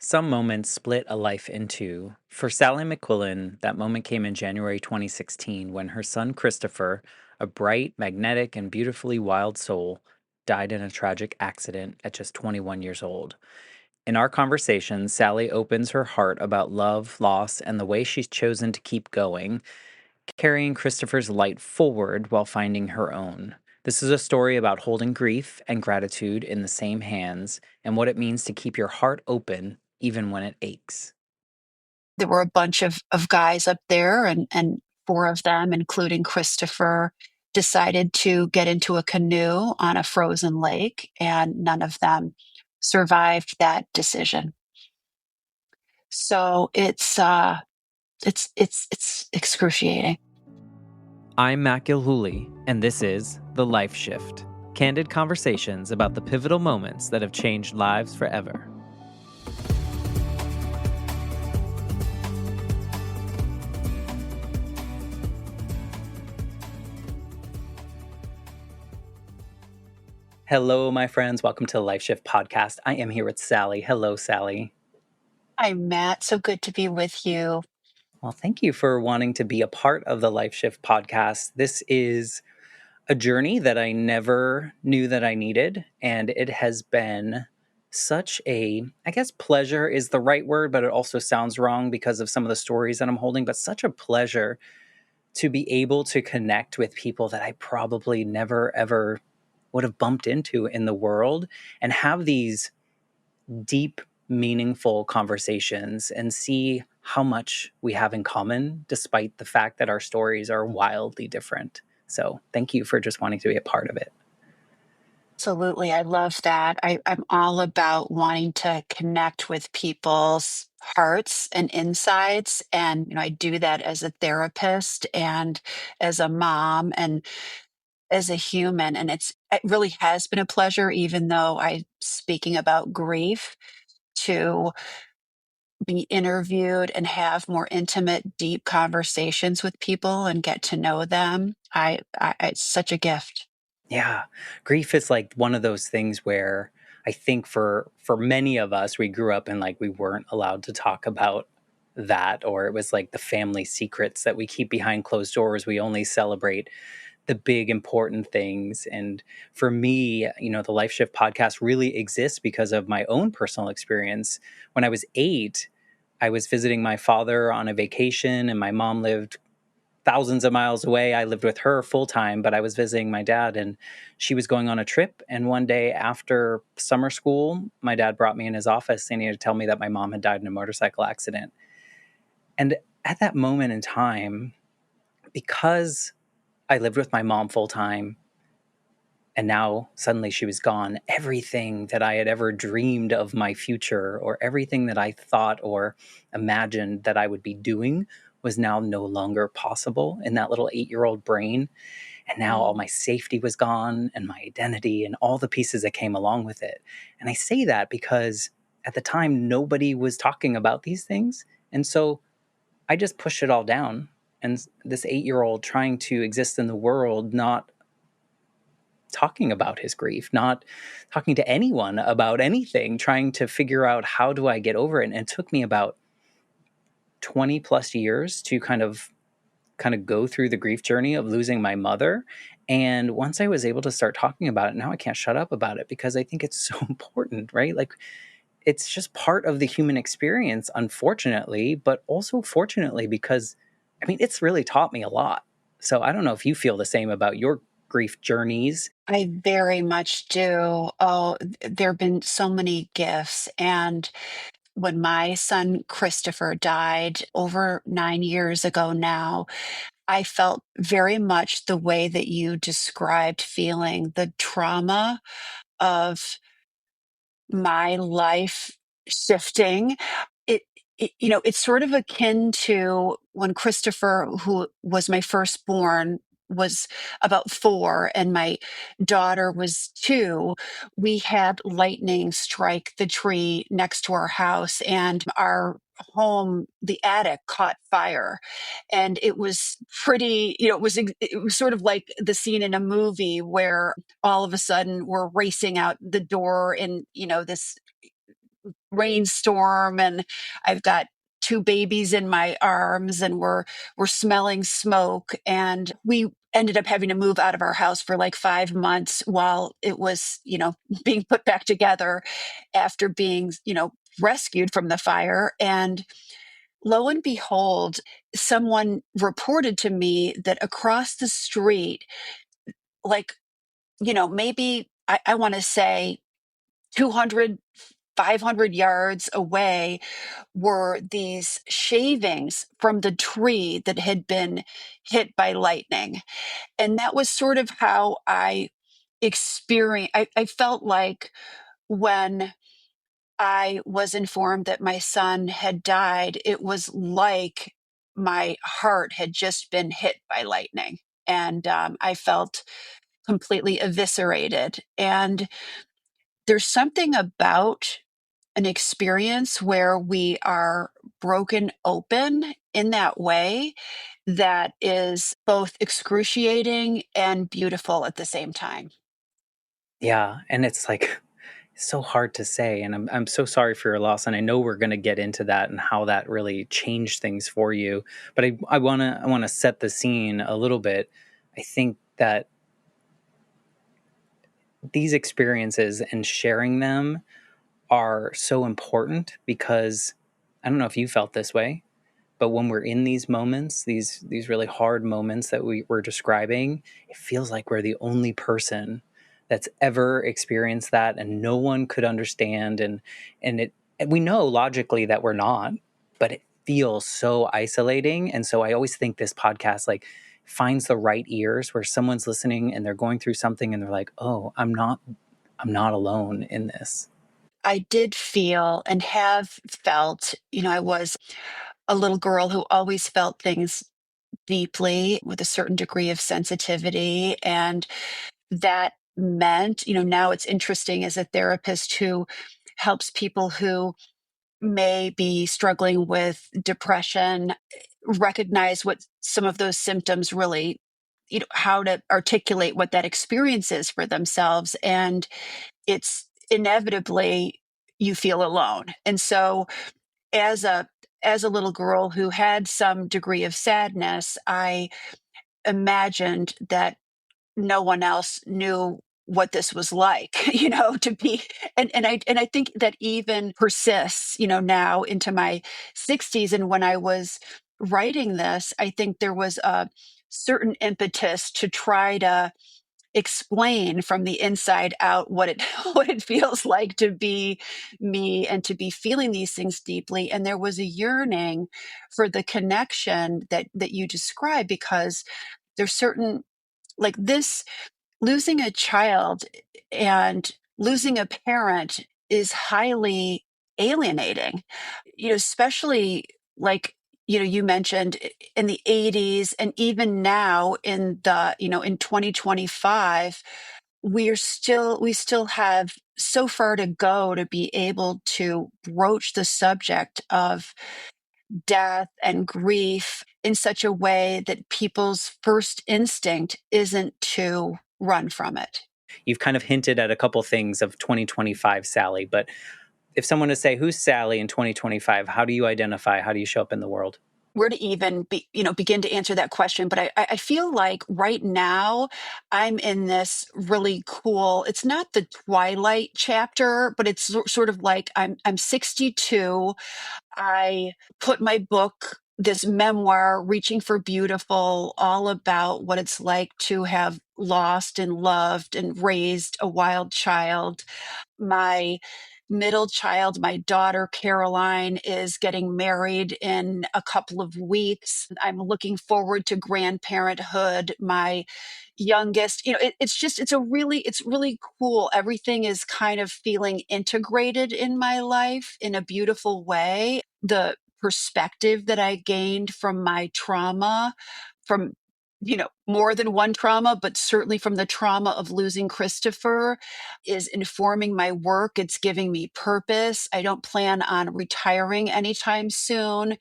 Some moments split a life in two. For Sally McQuillen, that moment came in January 2016 when her son Christopher, a bright, magnetic, and beautifully wild soul, died in a tragic accident at just 21 years old. In our conversation, Sally opens her heart about love, loss, and the way she's chosen to keep going, carrying Christopher's light forward while finding her own. This is a story about holding grief and gratitude in the same hands and what it means to keep your heart open even when it aches. There were a bunch of guys up there, and four of them, including Christopher, decided to get into a canoe on a frozen lake, and none of them survived that decision. So it's excruciating. I'm Matt Gilhooly, and this is The Life Shift, candid conversations about the pivotal moments that have changed lives forever. Hello, my friends. Welcome to the Life Shift podcast. I am here with Sally. Hello, Sally. Hi, Matt. So good to be with you. Well, thank you for wanting to be a part of the Life Shift podcast. This is a journey that I never knew that I needed, and it has been such a, I guess pleasure is the right word, but it also sounds wrong because of some of the stories that I'm holding, but such a pleasure to be able to connect with people that I probably never ever would have bumped into in the world and have these deep, meaningful conversations and see how much we have in common, despite the fact that our stories are wildly different. So, thank you for just wanting to be a part of it. Absolutely. I love that. I'm all about wanting to connect with people's hearts and insides. And, I do that as a therapist and as a mom and as a human. And it really has been a pleasure, even though speaking about grief, to be interviewed and have more intimate, deep conversations with people and get to know them. It's such a gift. Yeah, grief is like one of those things where I think for many of us, we grew up and like we weren't allowed to talk about that, or it was like the family secrets that we keep behind closed doors. We only celebrate the big important things. And for me, the Life Shift podcast really exists because of my own personal experience. When I was 8, I was visiting my father on a vacation, and my mom lived thousands of miles away. I lived with her full time, but I was visiting my dad, and she was going on a trip. And one day after summer school, my dad brought me in his office and he had to tell me that my mom had died in a motorcycle accident. And at that moment in time, because I lived with my mom full time, and now suddenly she was gone, everything that I had ever dreamed of my future, or everything that I thought or imagined that I would be doing, was now no longer possible in that little 8-year-old brain. And now all my safety was gone, and my identity, and all the pieces that came along with it. And I say that because at the time, nobody was talking about these things. And so I just pushed it all down. And this 8-year-old trying to exist in the world, not talking about his grief, not talking to anyone about anything, trying to figure out how do I get over it. And it took me about 20 plus years to kind of go through the grief journey of losing my mother. And once I was able to start talking about it, now I can't shut up about it because I think it's so important, right? Like it's just part of the human experience, unfortunately, but also fortunately, because I mean, it's really taught me a lot. So I don't know if you feel the same about your grief journeys. I very much do. Oh, there have been so many gifts. And when my son Christopher died over 9 years ago now, I felt very much the way that you described feeling the trauma of my life shifting. It, it's sort of akin to when Christopher, who was my firstborn, was about 4 and my daughter was 2. We had lightning strike the tree next to our house, and our home, the attic, caught fire. And it was pretty, it was sort of like the scene in a movie where all of a sudden we're racing out the door in, this rainstorm, and I've got two babies in my arms, and we're smelling smoke, and we ended up having to move out of our house for like 5 months while it was, being put back together after being, rescued from the fire. And lo and behold, someone reported to me that across the street, like, maybe I want to say 200, 500 yards away, were these shavings from the tree that had been hit by lightning. And that was sort of how I experienced, I felt like when I was informed that my son had died, it was like my heart had just been hit by lightning. And I felt completely eviscerated. And there's something about an experience where we are broken open in that way that is both excruciating and beautiful at the same time. Yeah, and it's like so hard to say, and I'm so sorry for your loss, and I know we're going to get into that and how that really changed things for you. But I want to set the scene a little bit. I think that these experiences and sharing them are so important because I don't know if you felt this way, but when we're in these moments, these really hard moments that we're describing, it feels like we're the only person that's ever experienced that, and no one could understand. And we know logically that we're not, but it feels so isolating. And so I always think this podcast like finds the right ears where someone's listening and they're going through something and they're like, oh, I'm not alone in this. I did feel and have felt, I was a little girl who always felt things deeply with a certain degree of sensitivity. And that meant, now it's interesting as a therapist who helps people who may be struggling with depression recognize what some of those symptoms really, how to articulate what that experience is for themselves. And it's inevitably you feel alone. And so as a little girl who had some degree of sadness, I imagined that no one else knew what this was like, to be, and I think that even persists, now into my 60s. And when I was writing this, I think there was a certain impetus to try to explain from the inside out what it what it feels like to be me and to be feeling these things deeply. And there was a yearning for the connection that you describe, because there's certain, like this, losing a child and losing a parent is highly alienating, especially like, you mentioned in the 80s, and even now in the, in 2025, we still have so far to go to be able to broach the subject of death and grief in such a way that people's first instinct isn't to run from it. You've kind of hinted at a couple things of 2025 Sally, but if someone to say, who's Sally in 2025, how do you identify? How do you show up in the world? Where to even begin to answer that question, but I feel like right now I'm in this really cool, it's not the twilight chapter, but it's sort of like I'm 62. I put my book, this memoir, Reaching for Beautiful, all about what it's like to have lost and loved and raised a wild child. My middle child, my daughter Caroline, is getting married in a couple of weeks. I'm looking forward to grandparenthood. My youngest, it's really cool. Everything is kind of feeling integrated in my life in a beautiful way. The perspective that I gained from my trauma, from more than one trauma, but certainly from the trauma of losing Christopher, is informing my work. It's giving me purpose. I don't plan on retiring anytime soon.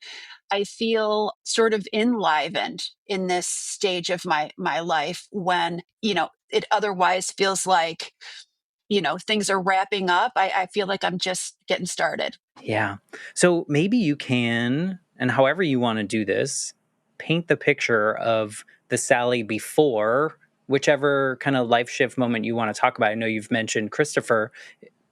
I feel sort of enlivened in this stage of my life when, it otherwise feels like things are wrapping up. I feel like I'm just getting started. Yeah. So maybe you can, and however you want to do this, paint the picture of the Sally before whichever kind of life shift moment you want to talk about. I know you've mentioned Christopher.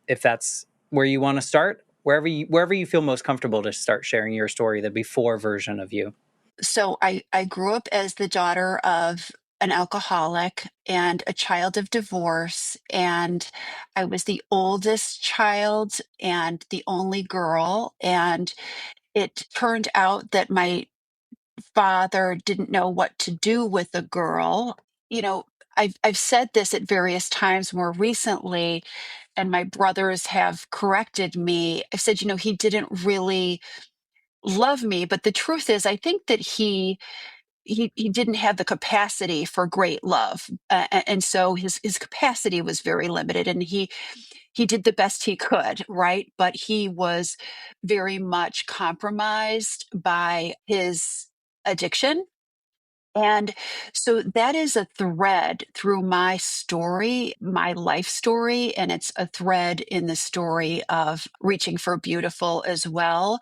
If that's where you want to start, wherever you feel most comfortable to start sharing your story, the before version of you. So I grew up as the daughter of an alcoholic and a child of divorce, and I was the oldest child and the only girl. And it turned out that my father didn't know what to do with a girl. You know, I've said this at various times more recently, and my brothers have corrected me. I've said, he didn't really love me, but the truth is, I think that he didn't have the capacity for great love, and so his capacity was very limited, and he did the best he could, right? But he was very much compromised by his addiction. And so that is a thread through my story, my life story, and it's a thread in the story of Reaching for Beautiful as well.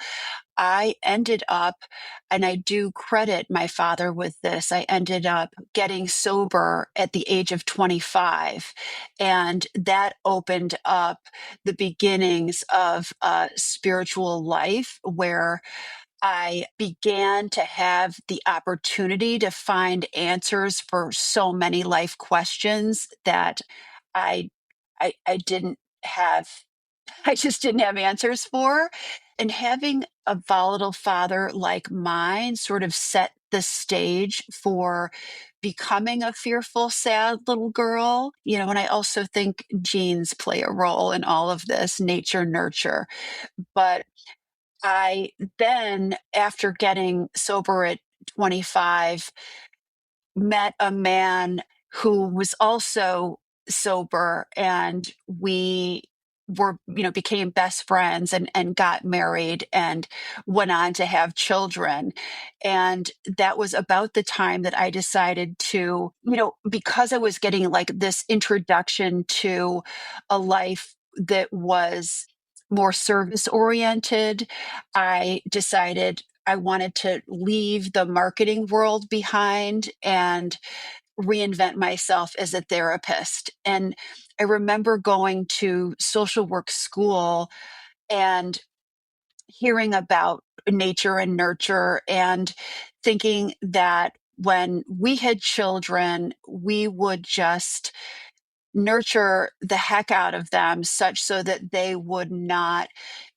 I ended up, and I do credit my father with this, I ended up getting sober at the age of 25. And that opened up the beginnings of a spiritual life where I began to have the opportunity to find answers for so many life questions that I I didn't have I just didn't have answers for. And having a volatile father like mine sort of set the stage for becoming a fearful, sad little girl. And I also think genes play a role in all of this, nature, nurture. But I then, after getting sober at 25, met a man who was also sober, and we became best friends and got married and went on to have children. And that was about the time that I decided to, because I was getting like this introduction to a life that was more service oriented, I decided I wanted to leave the marketing world behind and reinvent myself as a therapist. And I remember going to social work school and hearing about nature and nurture and thinking that when we had children, we would just nurture the heck out of them such so that they would not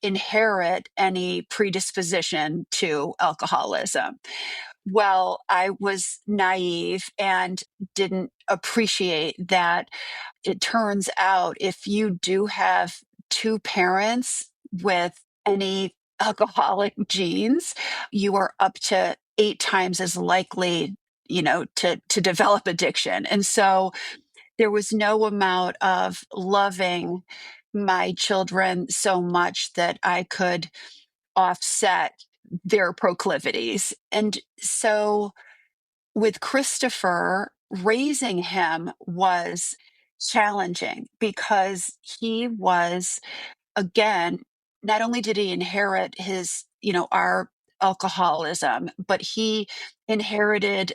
inherit any predisposition to alcoholism. Well, I was naive and didn't appreciate that. It turns out if you do have two parents with any alcoholic genes, you are up to 8 times as likely, to develop addiction. And so there was no amount of loving my children so much that I could offset their proclivities. And so with Christopher, raising him was challenging because he was, again, not only did he inherit our alcoholism, but he inherited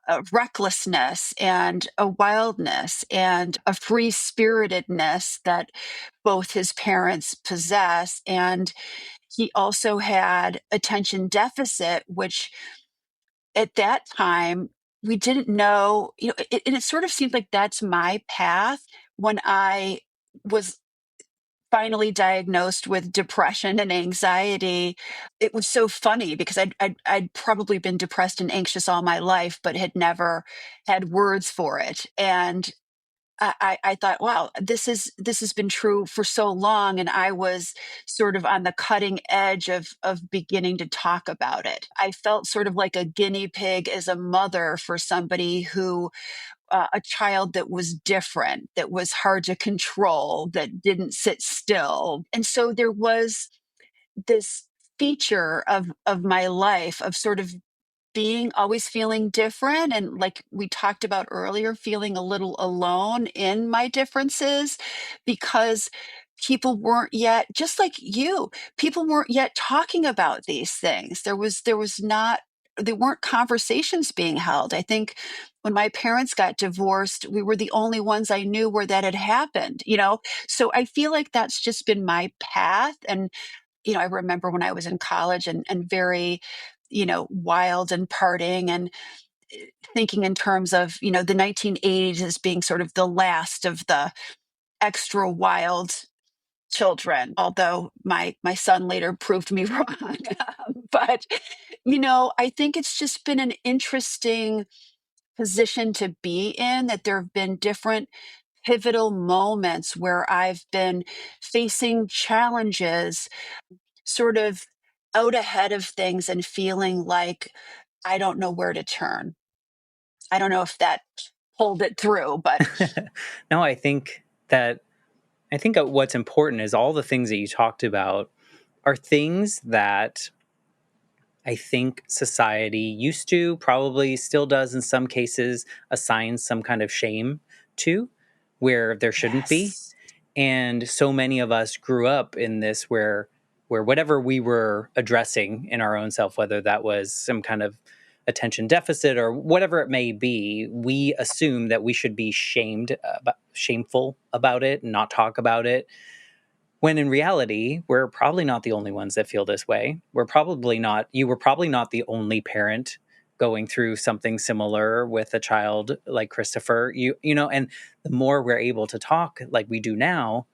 a recklessness and a wildness and a free spiritedness that both his parents possess. And he also had attention deficit, which at that time we didn't know, and it sort of seemed like that's my path when I was finally diagnosed with depression and anxiety. It was so funny because I'd probably been depressed and anxious all my life, but had never had words for it. And I thought, wow, this has been true for so long, and I was sort of on the cutting edge of beginning to talk about it. I felt sort of like a guinea pig as a mother for somebody who a child that was different, that was hard to control, that didn't sit still. And so there was this feature of my life of sort of being always feeling different, and like we talked about earlier, feeling a little alone in my differences because people weren't yet, just like you, people weren't yet talking about these things. There was not, there weren't conversations being held. I think when my parents got divorced, we were the only ones I knew where that had happened, you know? So I feel like that's just been my path. And I remember when I was in college and very, wild and partying and thinking in terms of, the 1980s as being sort of the last of the extra wild children, although my son later proved me wrong. But, I think it's just been an interesting position to be in, that there have been different pivotal moments where I've been facing challenges sort of out ahead of things and feeling like I don't know where to turn. I don't know if that pulled it through, but No, I think what's important is all the things that you talked about are things that I think society used to, probably still does in some cases, assign some kind of shame to where there shouldn't be. yes, And so many of us grew up in this where whatever we were addressing in our own self, whether that was some kind of attention deficit or whatever it may be, we assume that we should be shameful about it and not talk about it, when in reality, we're probably not the only ones that feel this way. You were probably not the only parent going through something similar with a child like Christopher. And the more we're able to talk like we do now,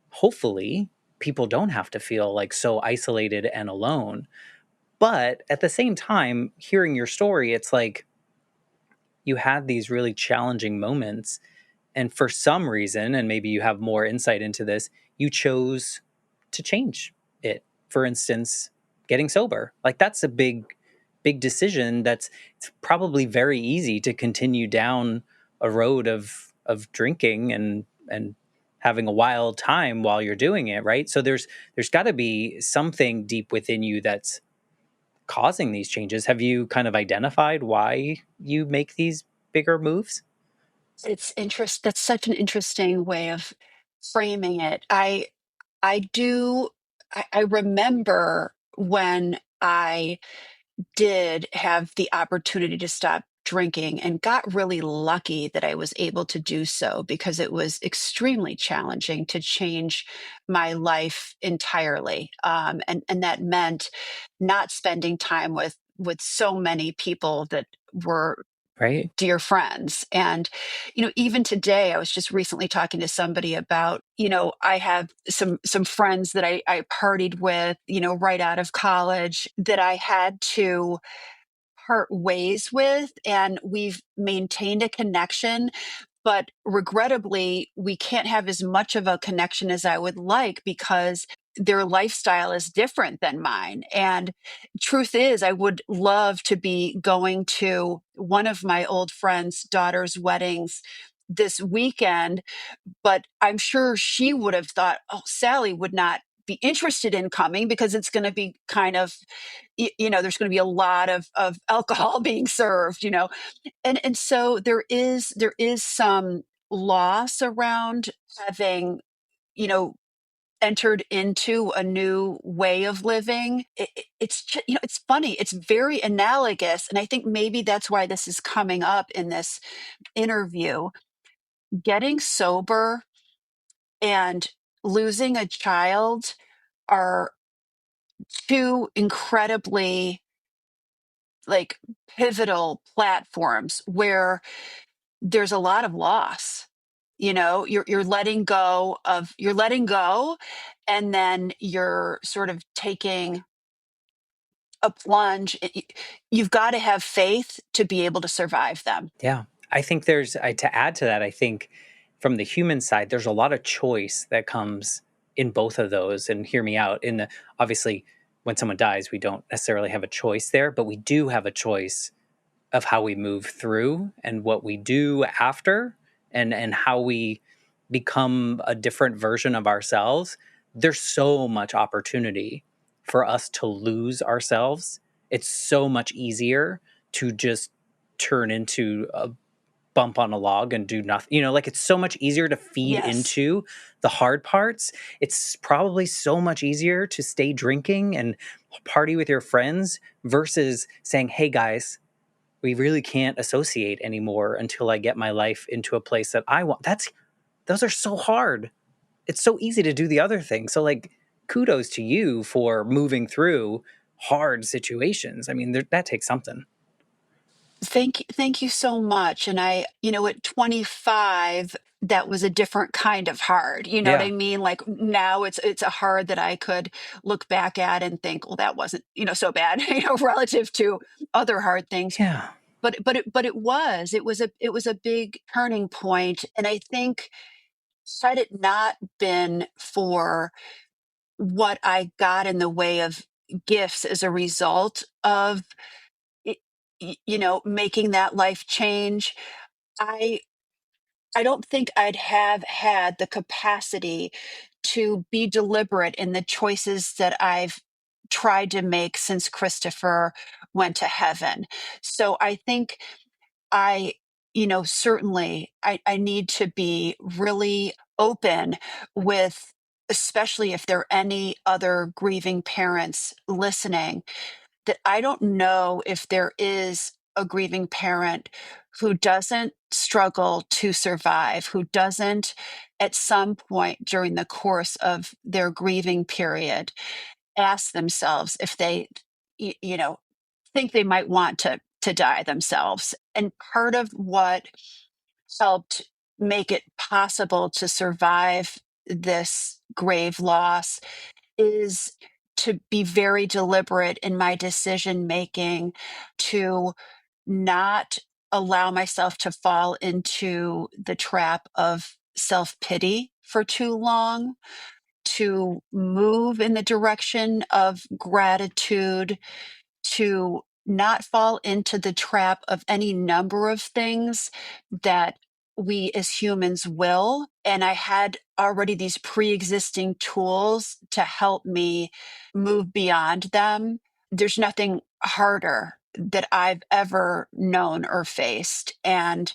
hopefully people don't have to feel like so isolated and alone. But at the same time, hearing your story, it's like you had these really challenging moments, and for some reason, and maybe you have more insight into this, you chose to change it. For instance, getting sober. Like that's a big decision. It's probably very easy to continue down a road of drinking and having a wild time while you're doing it, right? So there's got to be something deep within you that's causing these changes. Have you kind of identified why you make these bigger moves? that's such an interesting way of framing it. I remember when I did have the opportunity to stop drinking and got really lucky that I was able to do so, because it was extremely challenging to change my life entirely. And that meant not spending time with so many people that were Right? dear friends. And even today, I was just recently talking to somebody about, I have some friends that I partied with, right out of college, that I had to part ways with, and we've maintained a connection, but regrettably, we can't have as much of a connection as I would like because their lifestyle is different than mine. And truth is, I would love to be going to one of my old friend's daughter's weddings this weekend, but I'm sure she would have thought, oh, Sally would not be interested in coming because it's going to be kind of, there's going to be a lot of alcohol being served, and so there is some loss around having, you know entered into a new way of living. It's funny, it's very analogous, and I think maybe that's why this is coming up in this interview. Getting sober and losing a child are two incredibly, like, pivotal platforms where there's a lot of loss. You're letting go, and then you're sort of taking a plunge. You've got to have faith to be able to survive them. Yeah. I think to add to that, I think from the human side, there's a lot of choice that comes in both of those. And hear me out. Obviously, when someone dies, we don't necessarily have a choice there, but we do have a choice of how we move through and what we do after, and how we become a different version of ourselves. There's so much opportunity for us to lose ourselves. It's so much easier to just turn into a bump on a log and do nothing. Like it's so much easier to feed Yes. into the hard parts. It's probably so much easier to stay drinking and party with your friends versus saying, hey guys, we really can't associate anymore until I get my life into a place that I want. Those are so hard. It's so easy to do the other thing. So like kudos to you for moving through hard situations. I mean, that takes something. Thank you so much. And at 25, that was a different kind of hard. You know what Yeah. I mean? Like now it's a hard that I could look back at and think, well, that wasn't, so bad, relative to other hard things. Yeah. But it was a big turning point. And I think had it not been for what I got in the way of gifts as a result of it, making that life change, I I don't think I'd have had the capacity to be deliberate in the choices that I've tried to make since Christopher went to heaven. So I think I, certainly I need to be really open with, especially if there are any other grieving parents listening, that I don't know if there is a grieving parent who doesn't struggle to survive, who doesn't at some point during the course of their grieving period ask themselves if they, y- you know, think they might want to die themselves. And part of what helped make it possible to survive this grave loss is to be very deliberate in my decision making, to not allow myself to fall into the trap of self pity for too long, to move in the direction of gratitude, to not fall into the trap of any number of things that we as humans will. And I had already these pre existing tools to help me move beyond them. There's nothing harder that I've ever known or faced. And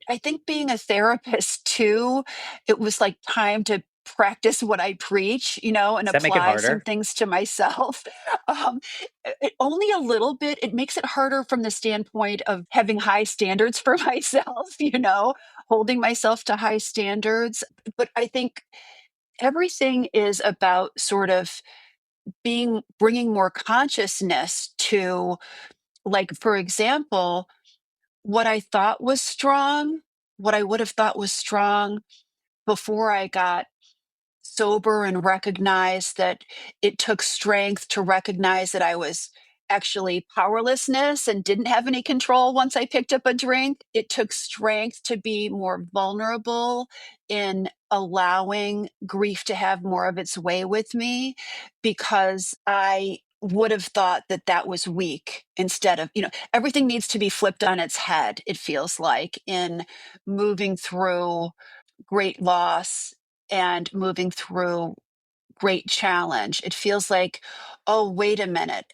I think being a therapist too, it was like time to practice what I preach, and Does that make it apply some harder? things to myself. Um, only a little bit. It makes it harder from the standpoint of having high standards for myself, holding myself to high standards. But I think everything is about sort of bringing more consciousness to, like, for example, what I thought was strong, what I would have thought was strong before I got sober and recognized that it took strength to recognize that I was actually powerlessness and didn't have any control once I picked up a drink. It took strength to be more vulnerable in allowing grief to have more of its way with me, because I would have thought that that was weak. Instead of, everything needs to be flipped on its head, it feels like, in moving through great loss and moving through great challenge. It feels like, oh, wait a minute.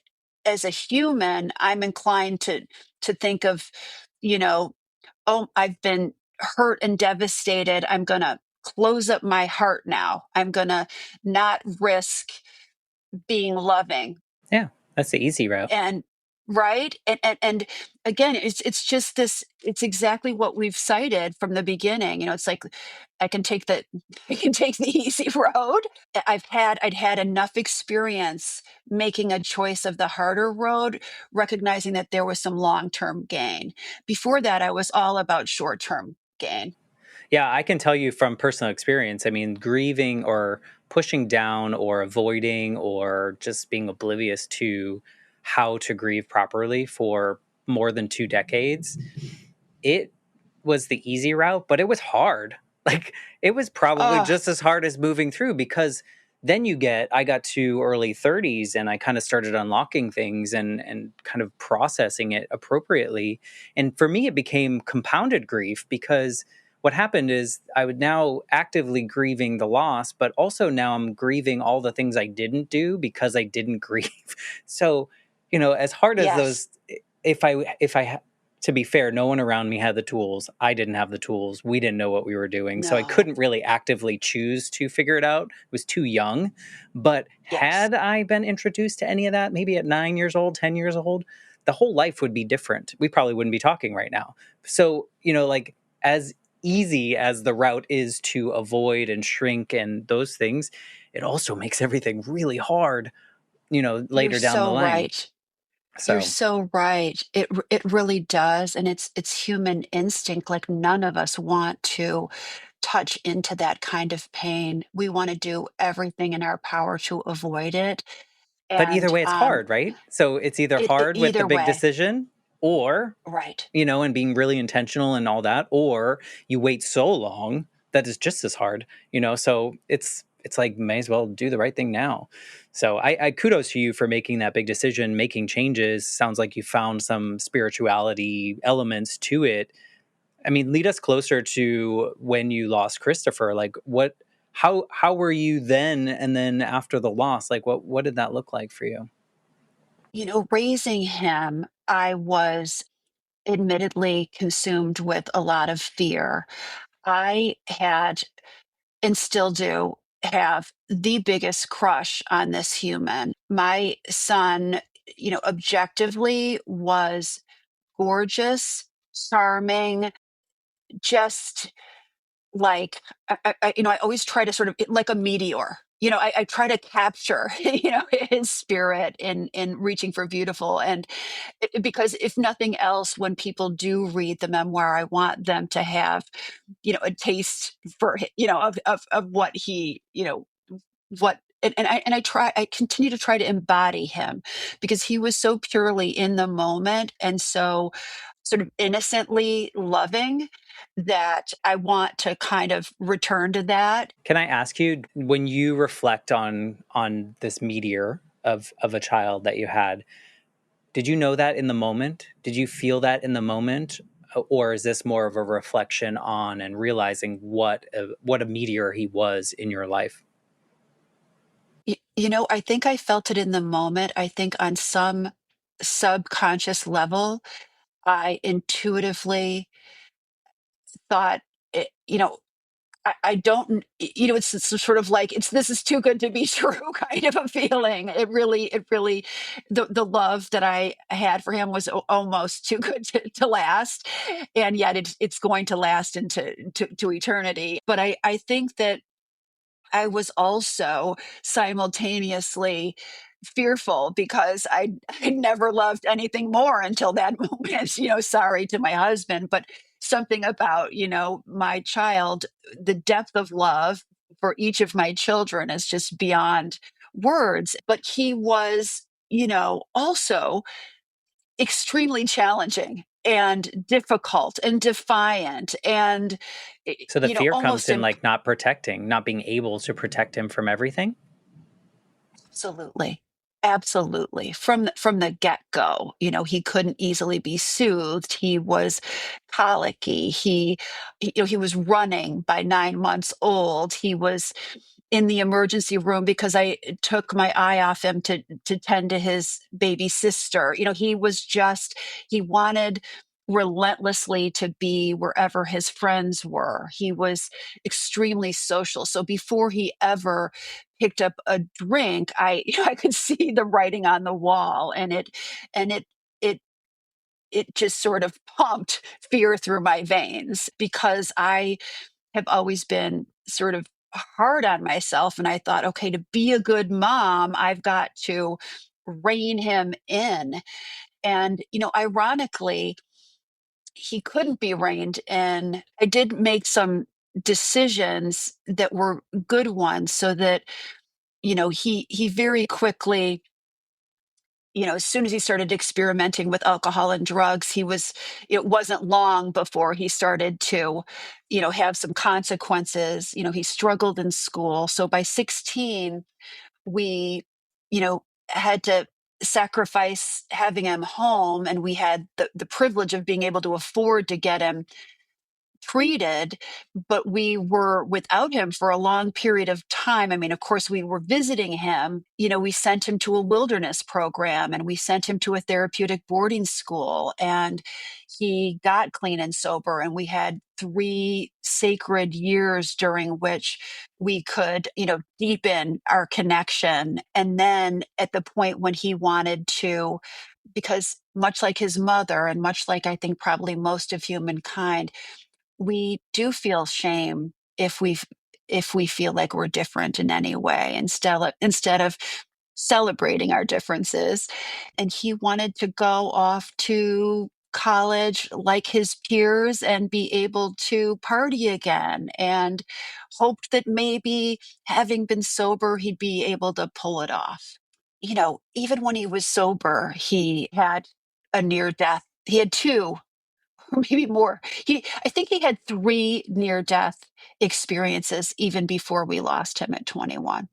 As a human, I'm inclined to think of, you know, oh, I've been hurt and devastated. I'm gonna close up my heart now. I'm gonna not risk being loving. Yeah. That's the easy route. And right? And again, it's just this, it's exactly what we've cited from the beginning. It's like I can take the I can take the easy road. I'd had enough experience making a choice of the harder road, recognizing that there was some long-term gain. Before that, I was all about short-term gain. Yeah, I can tell you from personal experience. I mean, grieving or pushing down or avoiding or just being oblivious to how to grieve properly for more than 2 decades, it was the easy route, but it was hard. Like it was probably Oh, just as hard as moving through because then I got to early 30s and I kind of started unlocking things and kind of processing it appropriately. And for me, it became compounded grief because what happened is I would now actively grieving the loss, but also now I'm grieving all the things I didn't do because I didn't grieve. So, as hard as yes. those if I to be fair, no one around me had the tools. I didn't have the tools. We didn't know what we were doing. So I No. couldn't really actively choose to figure it out. I was too young. But Yes. had I been introduced to any of that, maybe at 9 years old, 10 years old, the whole life would be different. We probably wouldn't be talking right now. So, like as easy as the route is to avoid and shrink and those things, it also makes everything really hard, You're later down the so line. right. You're So, so right. It really does, and it's human instinct. Like none of us want to touch into that kind of pain. We want to do everything in our power to avoid it. but either And way, it's hard, right? So it's either hard with the either big way, decision or, right? and being really intentional and all that, or you wait so long that it's just as hard, So it's like, may as well do the right thing now. So I kudos to you for making that big decision, making changes. Sounds like you found some spirituality elements to it. I mean, lead us closer to when you lost Christopher. Like how were you then, and then after the loss, like what did that look like for you? Raising him, I was admittedly consumed with a lot of fear. I had and still do have the biggest crush on this human. My son, objectively was gorgeous, charming, just like I always try to sort of like a meteor. I try to capture, his spirit in reaching for beautiful, and because if nothing else, when people do read the memoir, I want them to have, a taste for, of what he, what. And I continue to try to embody him because he was so purely in the moment and so sort of innocently loving that I want to kind of return to that. Can I ask you, when you reflect on this meteor of a child that you had, did you know that in the moment? Did you feel that in the moment? Or is this more of a reflection on and realizing what a meteor he was in your life? I think I felt it in the moment. I think on some subconscious level, I intuitively thought, I don't, it's sort of like this is too good to be true kind of a feeling. It really, the love that I had for him was almost too good to last, and yet it's going to last into to eternity. But I think that I was also simultaneously fearful because I never loved anything more until that moment, sorry to my husband, but something about, my child, the depth of love for each of my children is just beyond words. But he was, also extremely challenging and difficult and defiant and, So the fear comes almost in like not protecting, not being able to protect him from everything. absolutely. Absolutely. From the get-go, he couldn't easily be soothed. He was colicky. He was running by 9 months old. He was in the emergency room because I took my eye off him to tend to his baby sister. He wanted relentlessly to be wherever his friends were. He was extremely social. So before he ever picked up a drink, I I could see the writing on the wall, and it just sort of pumped fear through my veins because I have always been sort of hard on myself. And I thought, okay, to be a good mom, I've got to rein him in. And, ironically, he couldn't be reined in. I did make some decisions that were good ones so that, he very quickly, as soon as he started experimenting with alcohol and drugs, it wasn't long before he started to, have some consequences. He struggled in school. So by 16, we, had to sacrifice having him home. And we had the privilege of being able to afford to get him treated, but we were without him for a long period of time. I mean, of course, we were visiting him. We sent him to a wilderness program and we sent him to a therapeutic boarding school, and he got clean and sober. And we had 3 sacred years during which we could, deepen our connection. And then at the point when he wanted to, because much like his mother, and much like I think probably most of humankind, we do feel shame if we feel like we're different in any way, instead of celebrating our differences. And he wanted to go off to college like his peers and be able to party again, and hoped that maybe, having been sober, he'd be able to pull it off. Even when he was sober, he had a near death. He had two, or maybe more. I think he had 3 near-death experiences even before we lost him at 21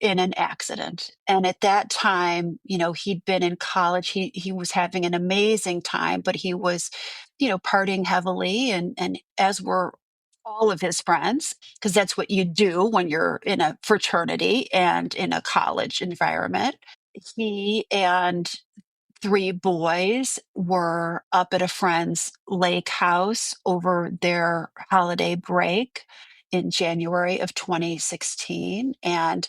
in an accident. And at that time, he'd been in college. He was having an amazing time, but he was, partying heavily, and as were all of his friends, because that's what you do when you're in a fraternity and in a college environment. He and 3 boys were up at a friend's lake house over their holiday break in January of 2016. And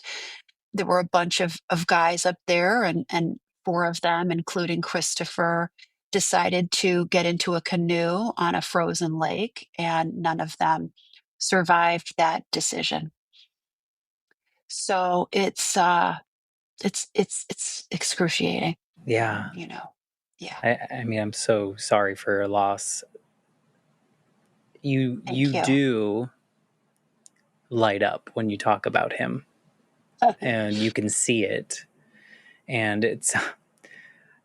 there were a bunch of guys up there, and 4 of them, including Christopher, decided to get into a canoe on a frozen lake, and none of them survived that decision. So it's excruciating, Yeah. you know. Yeah. I mean, I'm so sorry for your loss. You Thank you. do light up when you talk about him, and you can see it. And it's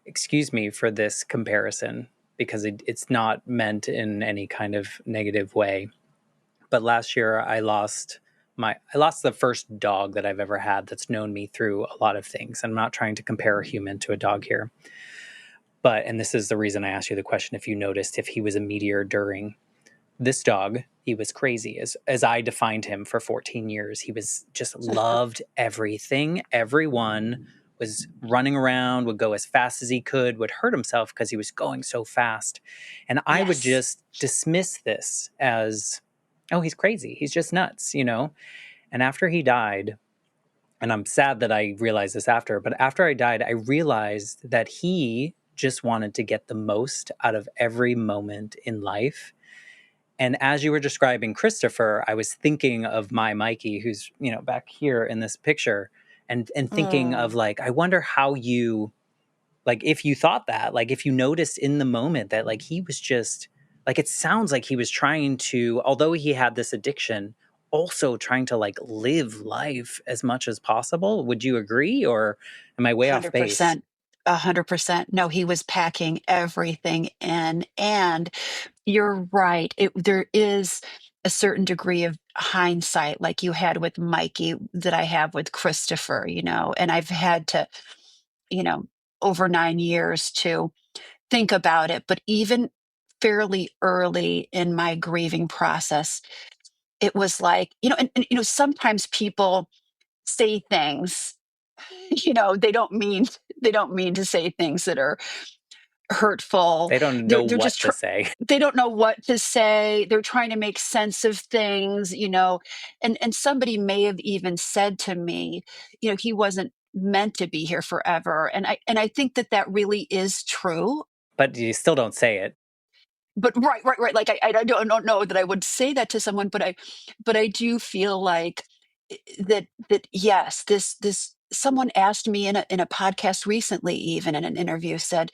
excuse me for this comparison, because it's not meant in any kind of negative way. But last year I lost the first dog that I've ever had that's known me through a lot of things. I'm not trying to compare a human to a dog here. But, and this is the reason I asked you the question, if you noticed if he was a meteor during this dog, he was crazy. As I defined him for 14 years, he was just loved everything. Everyone, was running around, would go as fast as he could, would hurt himself because he was going so fast. And I would Yes. just dismiss this as, oh, he's crazy. He's just nuts, And after he died, and I'm sad that I realized this after, but after I died, I realized that he just wanted to get the most out of every moment in life. And as you were describing Christopher, I was thinking of my Mikey, who's, back here in this picture, and thinking of, Mm, like, I wonder how you, like, if you thought that, like, if you noticed in the moment that, like, he was just, like, it sounds like he was trying to, although he had this addiction, also trying to, like, live life as much as possible. Would you agree, or am I way off base? 100%. 100%. No, he was packing everything in. And you're right. There is a certain degree of hindsight, like you had with Mikey, that I have with Christopher, and I've had to, you know, over 9 years to think about it. But even fairly early in my grieving process, it was like, and sometimes people say things, they don't mean to say things that are hurtful. They don't know They're what just to say. they don't know what to say. They're trying to make sense of things, and somebody may have even said to me, he wasn't meant to be here forever. And I think that really is true. But you still don't say it. But right. Like I don't know that I would say that to someone, but I do feel like, that yes, this someone asked me in a podcast recently, even in an interview, said,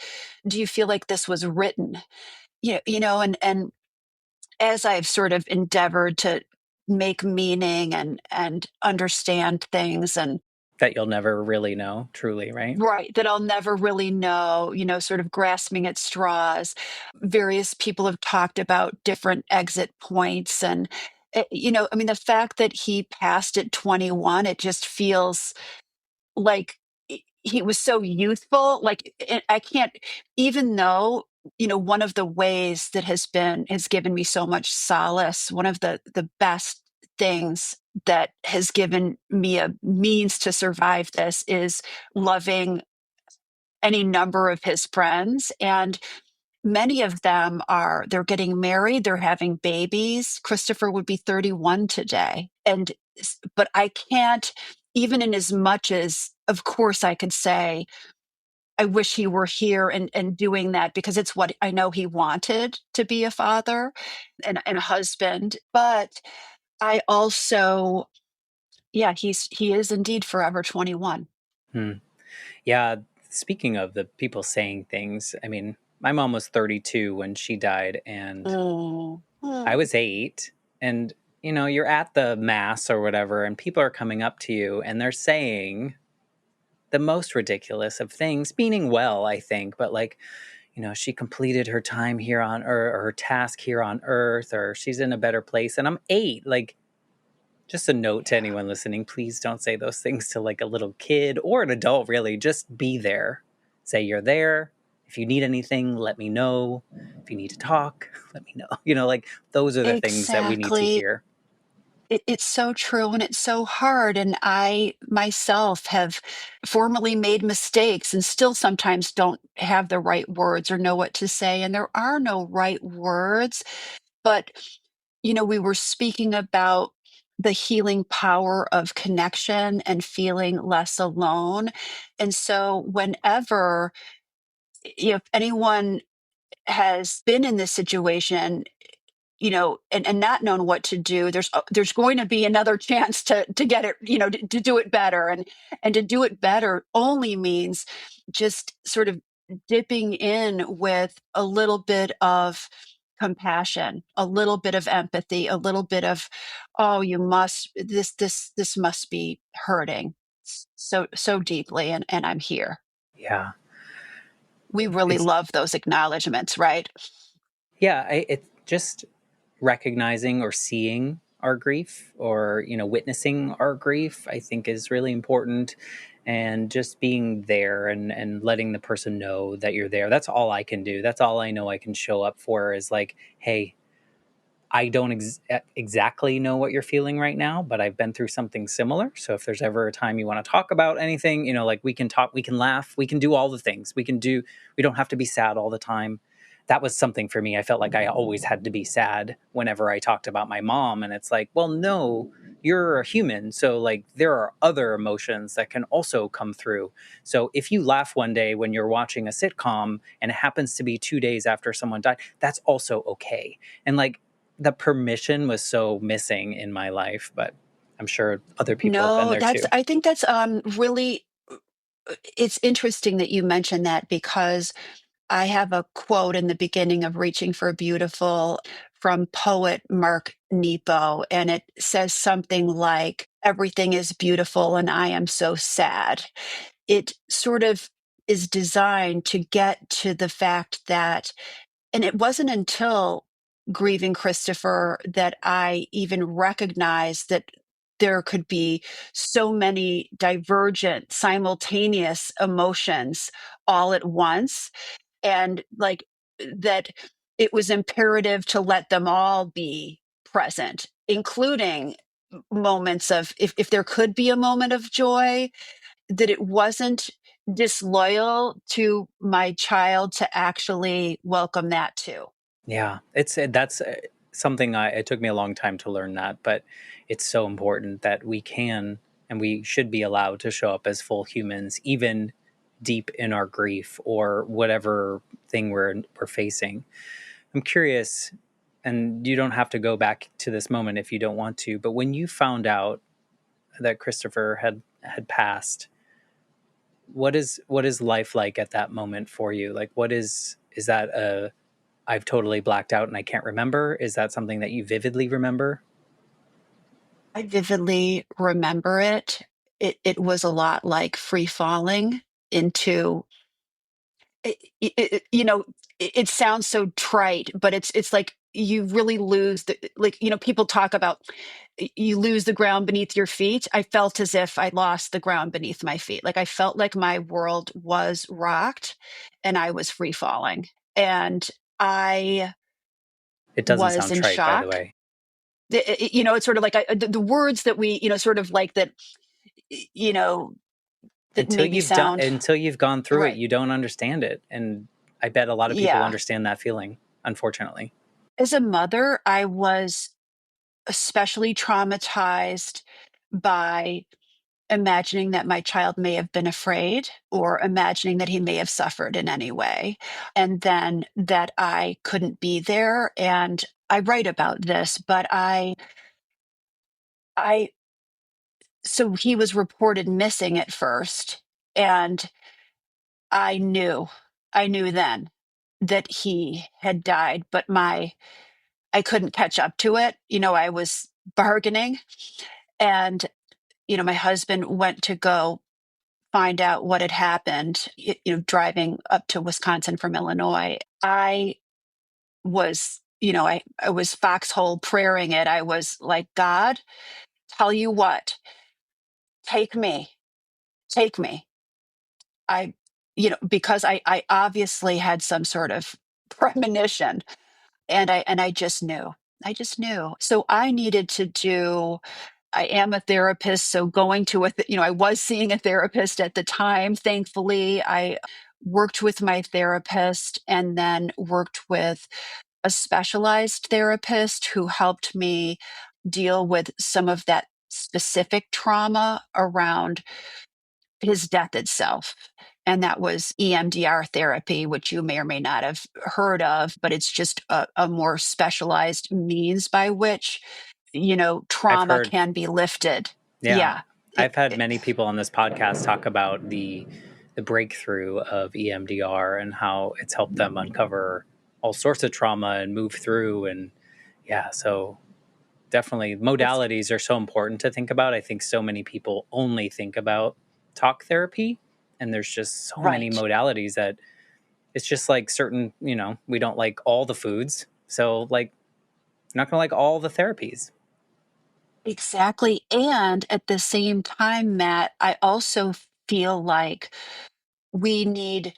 "Do you feel like this was written?" And as I've sort of endeavored to make meaning and understand things, and That you'll never really know, truly, right? right, that I'll never really know, sort of grasping at straws. Various people have talked about different exit points. And, I mean, the fact that he passed at 21, it just feels like he was so youthful. Like, I can't, even though one of the ways that has given me so much solace, one of the best things that has given me a means to survive this is loving any number of his friends. And many of them they're getting married, they're having babies. Christopher would be 31 today. But I can't, even in as much as, of course, I could say, I wish he were here and doing that, because it's what I know he wanted, to be a father and a husband. But I also, yeah, he is indeed forever 21. Hmm. Yeah. Speaking of the people saying things, I mean, my mom was 32 when she died, and Oh, I oh. was 8. And, you're at the mass or whatever, and people are coming up to you and they're saying the most ridiculous of things, meaning well, I think, but like, she completed her time here on earth, or her task here on earth, or she's in a better place. And I'm 8. Like, just a note to Yeah. anyone listening, please don't say those things to like a little kid or an adult, really. Just be there. Say you're there. If you need anything, let me know. If you need to talk, let me know. Like those are the things that we need to Exactly. hear. It's so true and it's so hard. And I myself have formerly made mistakes and still sometimes don't have the right words or know what to say. And there are no right words. But, we were speaking about the healing power of connection and feeling less alone. And so, whenever, if anyone has been in this situation, and not known what to do, there's going to be another chance to get it, to do it better. And to do it better only means just sort of dipping in with a little bit of compassion, a little bit of empathy, a little bit of, oh, this must be hurting so deeply, and I'm here. Yeah. We really It's, love those acknowledgments, right? yeah, it's just recognizing or seeing our grief, or, witnessing our grief, I think is really important. And just being there, and letting the person know that you're there. That's all I can do. That's all I know I can show up for, is like, hey, I don't exactly know what you're feeling right now, but I've been through something similar. So if there's ever a time you want to talk about anything, like, we can talk, we can laugh, we can do all the things. We don't have to be sad all the time. That was something for me. I felt like I always had to be sad whenever I talked about my mom. And it's like, well, no, you're a human. So, like, there are other emotions that can also come through. So if you laugh one day when you're watching a sitcom and it happens to be 2 days after someone died, that's also okay. And like, the permission was so missing in my life, but I'm sure other people have been No, there too. I think that's really, it's interesting that you mentioned that, because I have a quote in the beginning of Reaching for Beautiful from poet Mark Nepo, and it says something like, "Everything is beautiful and I am so sad." It sort of is designed to get to the fact that, and it wasn't until grieving Christopher that I even recognized that there could be so many divergent, simultaneous emotions all at once. And like that, it was imperative to let them all be present, including moments of, if there could be a moment of joy, that it wasn't disloyal to my child to actually welcome that too. Yeah, that's something it took me a long time to learn that, but it's so important that we can and we should be allowed to show up as full humans, even deep in our grief or whatever thing we're facing. I'm curious, and you don't have to go back to this moment if you don't want to, but when you found out that Christopher had passed, what is life like at that moment for you? Like, is that a I've totally blacked out and I can't remember? Is that something that you vividly remember? I vividly remember it. It was a lot like free falling into it sounds so trite, but it's like you really lose the, like, people talk about, you lose the ground beneath your feet. I felt as if I lost the ground beneath my feet. Like, I felt like my world was rocked and I was free falling. And I It doesn't was sound in trite, by the shock. way. It's sort of like the words that we, sort of like that, you know, that maybe sound Until you've gone through it, right. you don't understand it. And I bet a lot of people Yeah. understand that feeling, unfortunately. As a mother, I was especially traumatized by imagining that my child may have been afraid or imagining that he may have suffered in any way. And then that I couldn't be there. And I write about this, but I, so he was reported missing at first. And I knew, I knew then that he had died, but I couldn't catch up to it. I was bargaining, and, my husband went to go find out what had happened, driving up to Wisconsin from Illinois. I was, I was foxhole praying it. I was like, God, tell you what, take me, take me. I, because I obviously had some sort of premonition, and I just knew. I just knew. So I needed to do I am a therapist, so going to I was seeing a therapist at the time. Thankfully, I worked with my therapist and then worked with a specialized therapist who helped me deal with some of that specific trauma around his death itself. And that was EMDR therapy, which you may or may not have heard of, but it's just a more specialized means by which, I've trauma heard, can be lifted. yeah, Yeah. I've had many people on this podcast talk about the breakthrough of EMDR and how it's helped them uncover all sorts of trauma and move through. And yeah, so definitely It's modalities are so important to think about. I think so many people only think about talk therapy, and there's just so many right. modalities that it's just like certain, we don't like all the foods. So, like, you're not going to like all the therapies. Exactly. And at the same time, Matt, I also feel like we need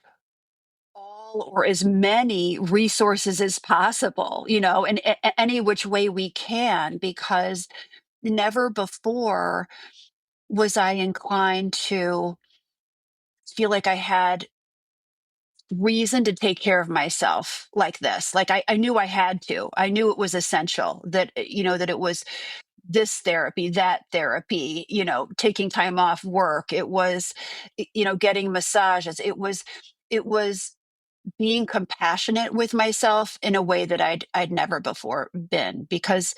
all or as many resources as possible, in any which way we can, because never before was I inclined to feel like I had reason to take care of myself like this. Like I knew I had to. I knew it was essential that, that it was this therapy, that therapy, taking time off work. It was, getting massages. It was being compassionate with myself in a way that I'd never before been, because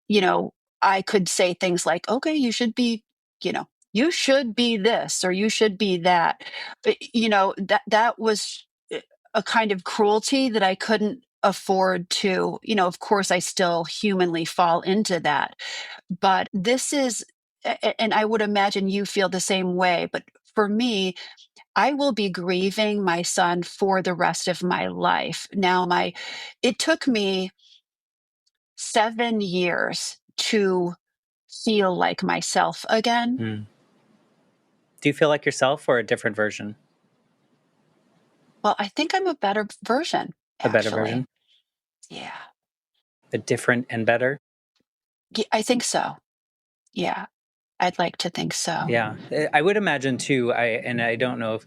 you know, I could say things like, okay, you should be this or you should be that. But, that was a kind of cruelty that I couldn't afford to, of course, I still humanly fall into that. But this is, and I would imagine you feel the same way. But for me, I will be grieving my son for the rest of my life. Now, it took me 7 years to feel like myself again. Mm. Do you feel like yourself or a different version? Well, I think I'm a better version, A better version? actually. Yeah. A different and better? I think so. Yeah. I'd like to think so. Yeah. I would imagine too, and I don't know if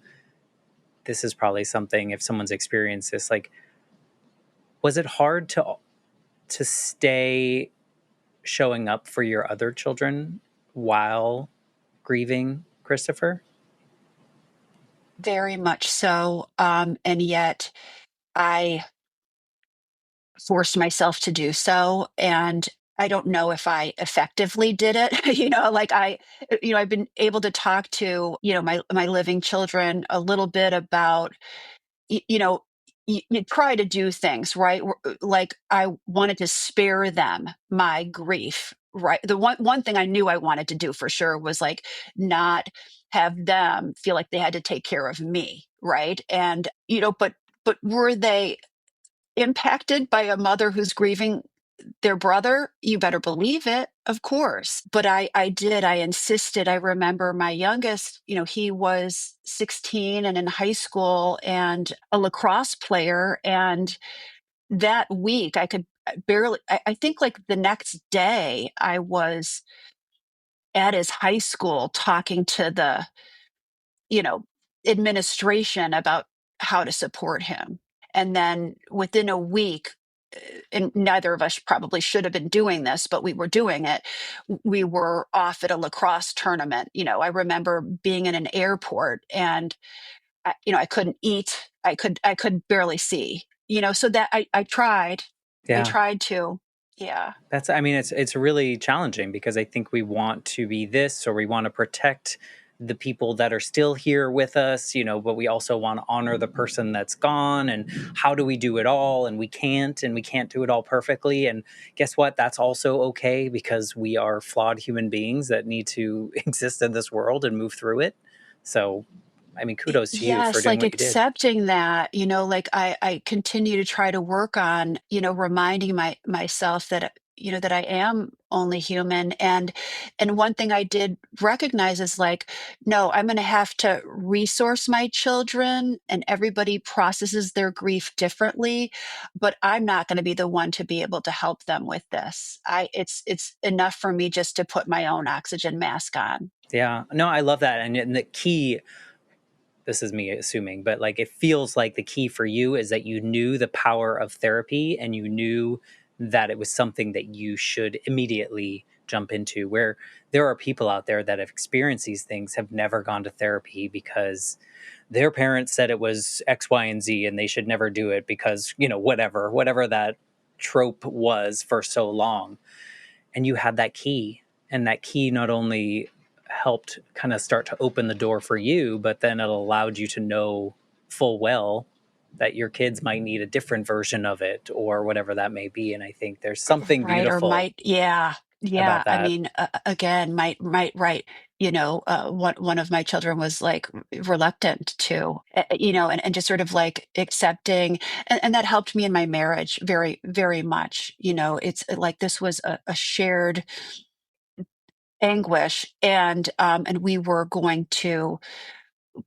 this is probably something, if someone's experienced this, like, was it hard to stay showing up for your other children while grieving Christopher? Very much so. And yet I forced myself to do so. And I don't know if I effectively did it. Like I've been able to talk to, my living children a little bit about you know, you try to do things, right? Like I wanted to spare them my grief, right? The one thing I knew I wanted to do for sure was like not have them feel like they had to take care of me, right? And but were they impacted by a mother who's grieving their brother, you better believe it, of course. But I insisted. I remember my youngest, he was 16 and in high school and a lacrosse player. And that week I could barely, I think like the next day I was at his high school talking to the, you know, administration about how to support him. And then within a week, and neither of us probably should have been doing this, but we were doing it. We were off at a lacrosse tournament. I remember being in an airport and I couldn't eat. I could barely see. So that I tried. I Yeah. tried to. Yeah. That's, I mean, it's really challenging because I think we want to be this, or we want to protect the people that are still here with us, but we also want to honor the person that's gone. And how do we do it all? And we can't do it all perfectly. And guess what? That's also okay, because we are flawed human beings that need to exist in this world and move through it. So, I mean, kudos to you for Yes, doing like what you did. accepting that, like I continue to try to work on, reminding myself that, that I am only human. And one thing I did recognize is like, no, I'm going to have to resource my children, and everybody processes their grief differently, but I'm not going to be the one to be able to help them with this. It's enough for me just to put my own oxygen mask on. Yeah, no, I love that. And the key, this is me assuming, but like it feels like the key for you is that you knew the power of therapy, and you knew that it was something that you should immediately jump into. Where there are people out there that have experienced these things, have never gone to therapy because their parents said it was X, Y, and Z, and they should never do it because, whatever that trope was for so long. And you had that key, and that key not only helped kind of start to open the door for you, but then it allowed you to know full well that your kids might need a different version of it, or whatever that may be. And I think there's something Right, or beautiful might, yeah, about yeah. I that. mean, again, might right. One of my children was like reluctant to, and just sort of like accepting, and that helped me in my marriage very, very much. It's like this was a shared anguish, and we were going to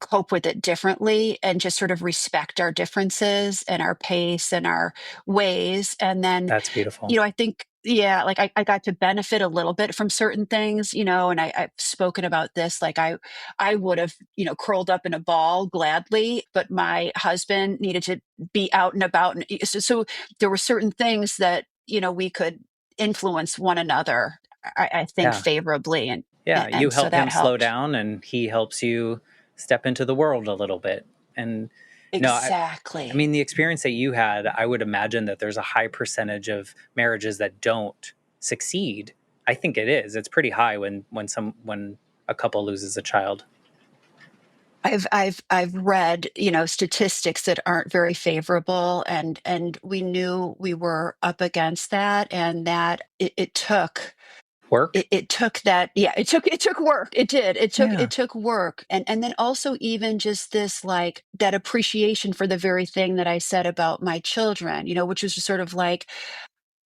cope with it differently and just sort of respect our differences and our pace and our ways. And then That's beautiful. I think, yeah, like I got to benefit a little bit from certain things, and I've spoken about this. Like I would have, curled up in a ball gladly, but my husband needed to be out and about. And so there were certain things that, we could influence one another, I think Yeah. favorably. And, Yeah. and, You and so help that him slow helped. down, and he helps you step into the world a little bit. And no, I Exactly. mean, the experience that you had, I would imagine that there's a high percentage of marriages that don't succeed. I think it is. It's pretty high when a couple loses a child. I've read, statistics that aren't very favorable, and we knew we were up against that, and that Work? it took that, yeah, it took work. It did. Yeah. It took work. And then also even just this, like, that appreciation for the very thing that I said about my children, which was just sort of like,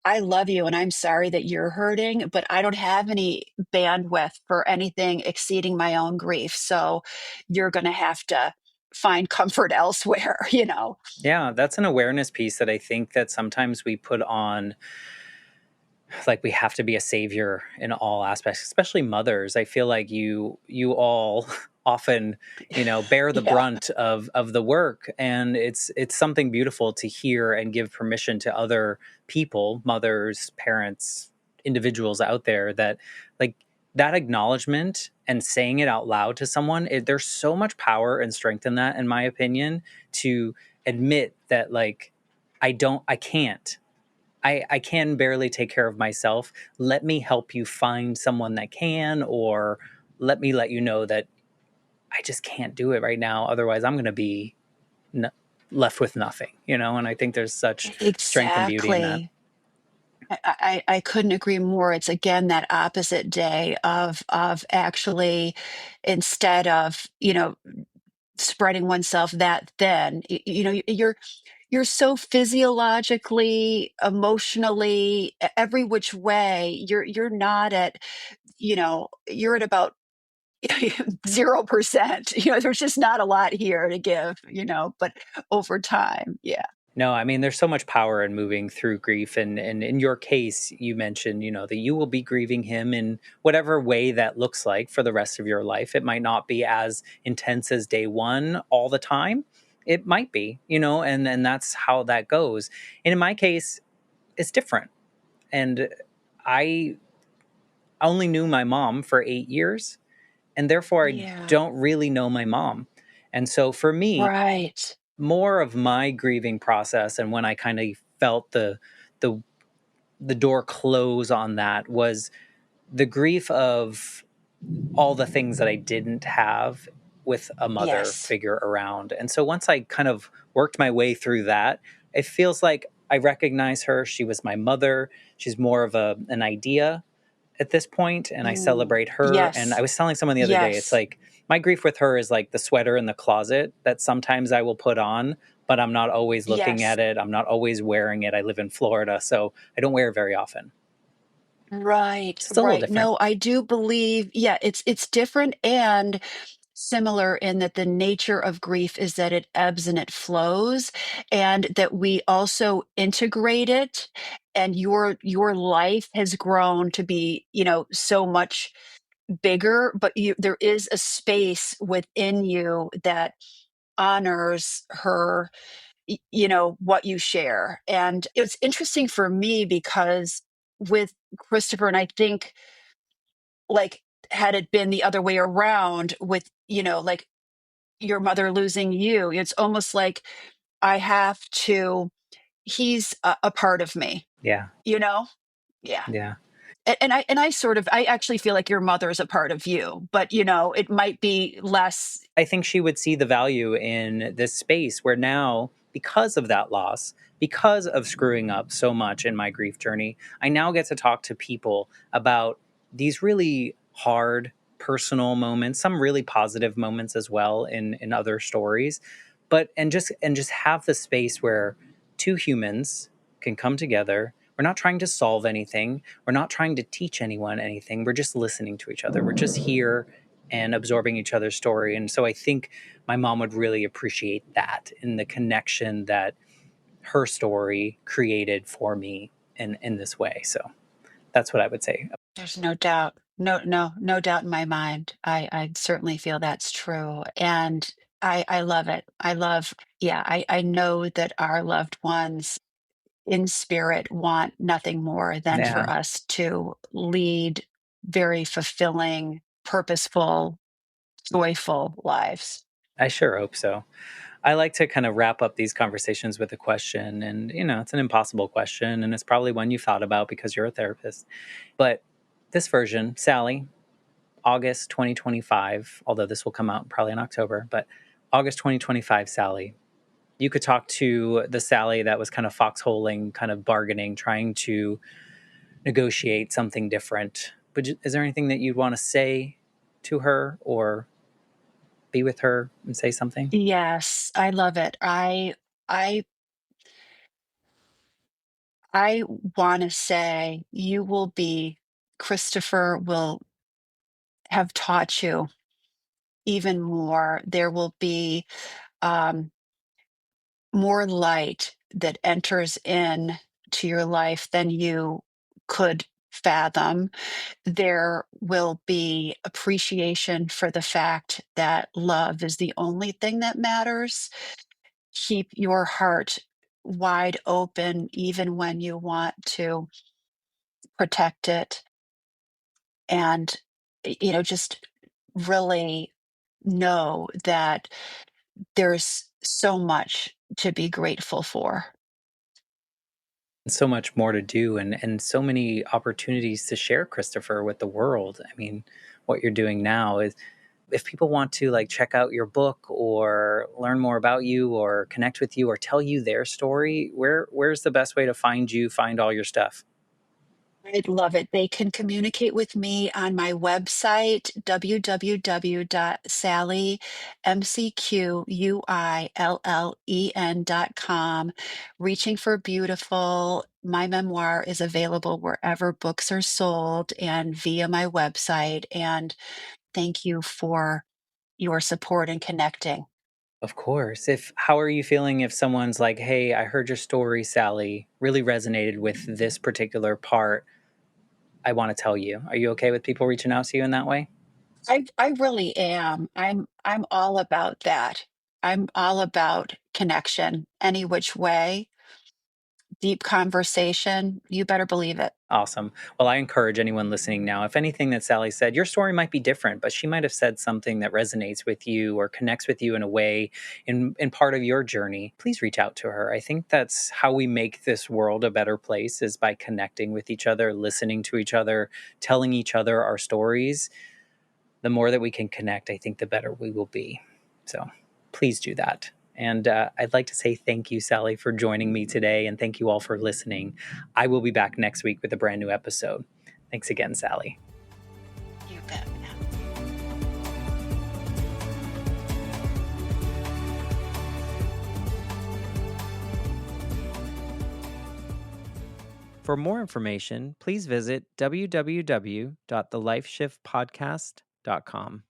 I love you and I'm sorry that you're hurting, but I don't have any bandwidth for anything exceeding my own grief. So you're going to have to find comfort elsewhere, Yeah, that's an awareness piece that I think that sometimes we put on, like we have to be a savior in all aspects, especially mothers. I feel like you all often, bear the Yeah. brunt of the work, and it's something beautiful to hear and give permission to other people, mothers, parents, individuals out there, that like that acknowledgement and saying it out loud to someone, there's so much power and strength in that, in my opinion, to admit that, like, I can't. I can barely take care of myself. Let me help you find someone that can, or let me let you know that I just can't do it right now. Otherwise, I'm going to be n- left with nothing, And I think there's such strength and beauty in that. Exactly. I couldn't agree more. It's again that opposite day of actually, instead of, spreading oneself that thin. You know, you're so physiologically, emotionally, every which way. You're not at, you know, you're at about 0%. You know, there's just not a lot here to give, you know, but over time, yeah. No, I mean, there's so much power in moving through grief. And in your case, you mentioned, that you will be grieving him in whatever way that looks like for the rest of your life. It might not be as intense as day one all the time. It might be, and that's how that goes. And in my case, it's different. And I only knew my mom for 8 years, and therefore I Yeah. don't really know my mom. And so for me, Right. more of my grieving process and when I kind of felt the the door close on that was the grief of all the things that I didn't have with a mother Yes. figure around. And so once I kind of worked my way through that, it feels like I recognize her. She was my mother. She's more of an idea at this point, and I Mm. celebrate her. And I Yes. was telling someone the other day, it's Yes. like my grief with her is like the sweater in the closet that sometimes I will put on, but I'm not always looking Yes. at it. I'm not always wearing it. I live in Florida, so I don't wear it very often. Right, It's a little right. different. No, I do believe, yeah, it's different and similar in that the nature of grief is that it ebbs and it flows, and that we also integrate it, and your life has grown to be, you know, so much bigger, but there is a space within you that honors her, you know, what you share. And it's interesting for me because with Christopher, and I think, like, had it been the other way around with, you know, like your mother losing you, it's almost like I have to, he's a part of me, Yeah. you know? Yeah. Yeah. And I sort of, I actually feel like your mother is a part of you, but you know, it might be less. I think she would see the value in this space where now, because of that loss, because of screwing up so much in my grief journey, I now get to talk to people about these really hard personal moments, some really positive moments as well in other stories. But and just have the space where two humans can come together. We're not trying to solve anything. We're not trying to teach anyone anything. We're just listening to each other. We're just here and absorbing each other's story. And so I think my mom would really appreciate that in the connection that her story created for me in this way. So that's what I would say. There's no doubt. No doubt in my mind. I certainly feel that's true. And I love it. I love, yeah, I know that our loved ones in spirit want nothing more than for Yeah, us to lead very fulfilling, purposeful, joyful lives. I sure hope so. I like to kind of wrap up these conversations with a question. And, it's an impossible question. And it's probably one you thought about because you're a therapist. But this version, Sally, August 2025, although this will come out probably in October, but August 2025, Sally, you could talk to the Sally that was kind of foxholing, kind of bargaining, trying to negotiate something different. But is there anything that you'd want to say to her or be with her and say something? Yes, I love it. I I want to say you will be, Christopher will have taught you even more. There will be um, more light that enters in to your life than you could fathom. There will be appreciation for the fact that love is the only thing that matters. Keep your heart wide open, even when you want to protect it. And, you know, just really know that there's so much to be grateful for. So much more to do and so many opportunities to share Christopher with the world. I mean, what you're doing now is if people want to like check out your book or learn more about you or connect with you or tell you their story, where's the best way to find you, find all your stuff? I'd love it. They can communicate with me on my website, www.sallymcquillen.com. Reaching for Beautiful. My memoir is available wherever books are sold and via my website. And thank you for your support and connecting. Of course. If how are you feeling if someone's like, "Hey, I heard your story, Sally, really resonated with this particular part. I want to tell you." Are you okay with people reaching out to you in that way? I really am. I'm all about that. I'm all about connection any which way, deep conversation, you better believe it. Awesome. Well, I encourage anyone listening now, if anything that Sally said, your story might be different, but she might have said something that resonates with you or connects with you in a way in part of your journey. Please reach out to her. I think that's how we make this world a better place is by connecting with each other, listening to each other, telling each other our stories. The more that we can connect, I think the better we will be. So please do that. And I'd like to say thank you, Sally, for joining me today. And thank you all for listening. I will be back next week with a brand new episode. Thanks again, Sally. You bet. For more information, please visit www.thelifeshiftpodcast.com.